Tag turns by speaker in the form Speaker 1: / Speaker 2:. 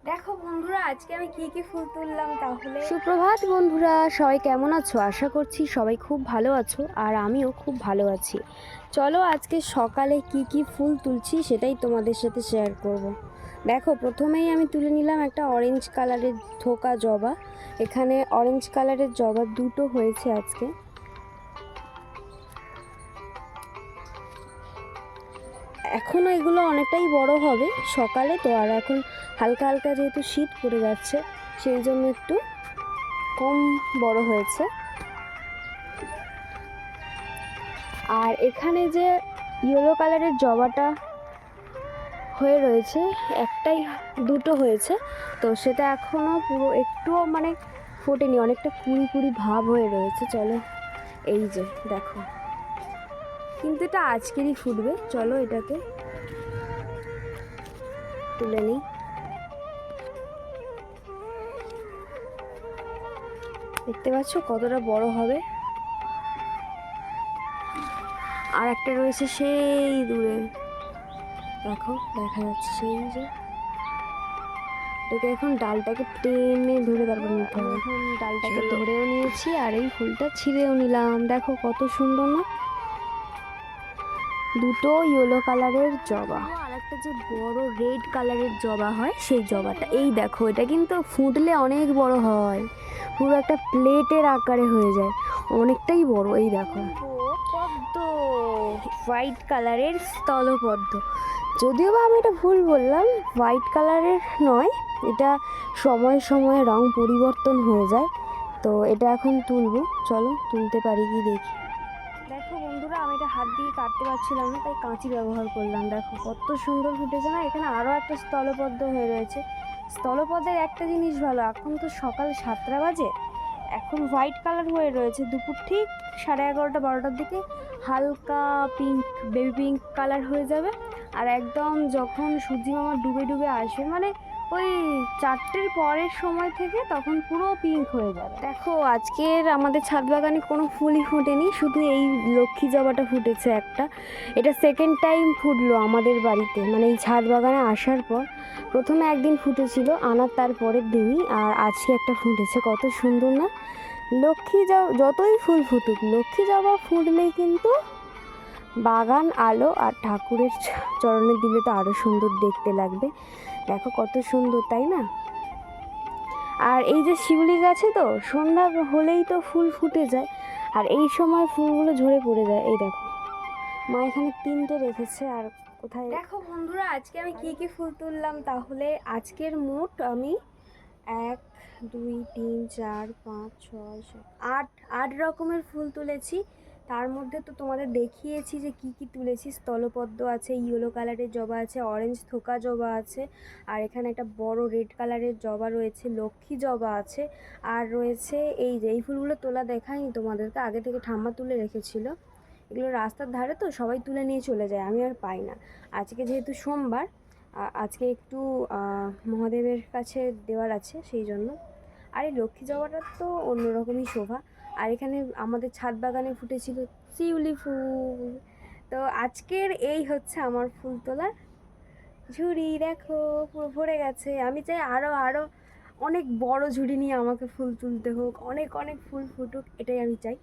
Speaker 1: দেখো বন্ধুরা, আজকে আমি কি কি ফুল তুললাম তাহলে।
Speaker 2: সুপ্রভাত বন্ধুরা, সবাই কেমন আছো? আশা করছি সবাই খুব ভালো আছো, আর আমিও খুব ভালো আছি। চলো আজকে সকালে কি কি ফুল তুলছি সেটাই তোমাদের সাথে শেয়ার করব। দেখো, প্রথমেই আমি তুলে নিলাম একটা অরেঞ্জ কালারের থোকা জবা। এখানে অরেঞ্জ কালারের জবা দুটো হয়েছে আজকে। এখনও এগুলো অনেকটাই বড় হবে সকালে তো, আর এখন হালকা হালকা যেহেতু শীত পড়ে যাচ্ছে সেই জন্য একটু কম বড় হয়েছে। আর এখানে যে ইয়েলো কালারের জবাটা হয়ে রয়েছে, একটাই দুটো হয়েছে, তো সেটা এখনও পুরো একটুও ফোটেনি, অনেকটা কুড়ি কুড়ি ভাব হয়ে রয়েছে। চলো, এই যে দেখো, কিন্তু এটা আজকেরই ফুটবে। চলো এটাকে তুলে নিই। দেখতে পাচ্ছ কতটা বড় হবে। আর একটা রয়েছে সেই দূরে, দেখো দেখা যাচ্ছে সেই যে। এটাকে এখন ডালটাকে টেনে ধরে তারপর নিতে হবে। এখন ডালটাকে ধরেও নিয়েছি আর এই ফুলটা ছিঁড়েও নিলাম। দেখো কত সুন্দর না, দুটো ইয়েলো কালারের জবা। আর একটা যে বড় রেড কালারের জবা হয় সেই জবাটা, এই দেখো, এটা কিন্তু ফুটলে অনেক বড় হয়, পুরো একটা প্লেটের আকারে হয়ে যায়, অনেকটাই বড়। এই দেখো, পদ্ম, হোয়াইট কালারের স্থলপদ্ম। যদিও বা আমি এটা ভুল বললাম, হোয়াইট কালারের নয়, এটা সময়ে সময়ে রং পরিবর্তন হয়ে যায়। তো এটা এখন তুলবো, চলো তুলতে পারি কি দেখি। দেখো বন্ধুরা, আমি এটা হাত দিয়ে কাটতে পারছিলাম না, তাই কাঁচি ব্যবহার করলাম। দেখো কত সুন্দর ফুটেছে না। এখানে আরও একটা স্থলপদ্ম হয়ে রয়েছে। স্থলপদ্মের একটা জিনিস ভালো, এখন তো সকাল 7টা বাজে, এখন হোয়াইট কালার হয়ে রয়েছে। দুপুর ঠিক 11:30 12টার দিকে হালকা পিঙ্ক, বেবি পিঙ্ক কালার হয়ে যাবে। আর একদম যখন সূর্যি মামা ডুবে ডুবে আসবে, ওই 4টের পরের সময় থেকে, তখন পুরো পিঙ্ক হয়ে যাবে। দেখো, আজকের আমাদের ছাদ বাগানে কোনো ফুলই ফোটেনি, শুধু এই লক্ষ্মী জবাটা ফুটেছে একটা। এটা সেকেন্ড টাইম ফুটলো আমাদের বাড়িতে, এই ছাদ বাগানে আসার পর। প্রথমে একদিন ফুটেছিল আনার তার পরের দিনই, আর আজকে একটা ফুটেছে। কত সুন্দর না। লক্ষ্মী জবা যতই ফুল ফুটুক, লক্ষ্মী জবা ফুটলেই কিন্তু বাগান আলো আর ঠাকুরের চরণে দিলে তো আরও সুন্দর দেখতে লাগবে। দেখো কত সুন্দর, তাই না? আর এই যে শিউলি গাছে তো সন্ধ্যা হলেই তো ফুল ফুটে যায়, আর এই সময় ফুলগুলো ঝরে পড়ে যায়। এই দেখো, মা এখানে 3টে রেখেছে। আর কোথায়,
Speaker 1: দেখো বন্ধুরা, আজকে আমি কি কি ফুল তুললাম তাহলে। আজকের মোট আমি 1 2 3 4 5 6 7 8 রকমের ফুল তুলেছি। তার মধ্যে তো তোমাদের দেখিয়েছি যে কি কি তুলেছি। স্থলপদ্ম আছে, ইয়েলো কালারের জবা আছে, অরেঞ্জ থোকা জবা আছে, আর এখানে একটা বড় রেড কালারের জবা রয়েছে, লক্ষ্মী জবা আছে, আর রয়েছে এই যে এই ফুলগুলো তোলা দেখায়নি তোমাদেরকে, আগে থেকে ঠাম্মা তুলে রেখেছিল। এগুলো রাস্তার ধারে তো সবাই তুলে নিয়ে চলে যায়, আমি আর পাই না। আজকে যেহেতু সোমবার, আজকে একটু মহাদেবের কাছে দেওয়ার আছে সেই জন্য। আর এই লক্ষ্মী জবাটার তো অন্যরকমই শোভা। আর এখানে আমাদের ছাদ বাগানে ফুটেছিল শিউলি ফুল। তো আজকের এই হচ্ছে আমার ফুল তোলার ঝুড়ি। দেখো পুরো ভরে গেছে। আমি চাই আরও আরও অনেক বড় ঝুড়ি নিয়ে আমাকে ফুল তুলতে হোক, অনেক অনেক ফুল ফুটুক, এটাই আমি চাই।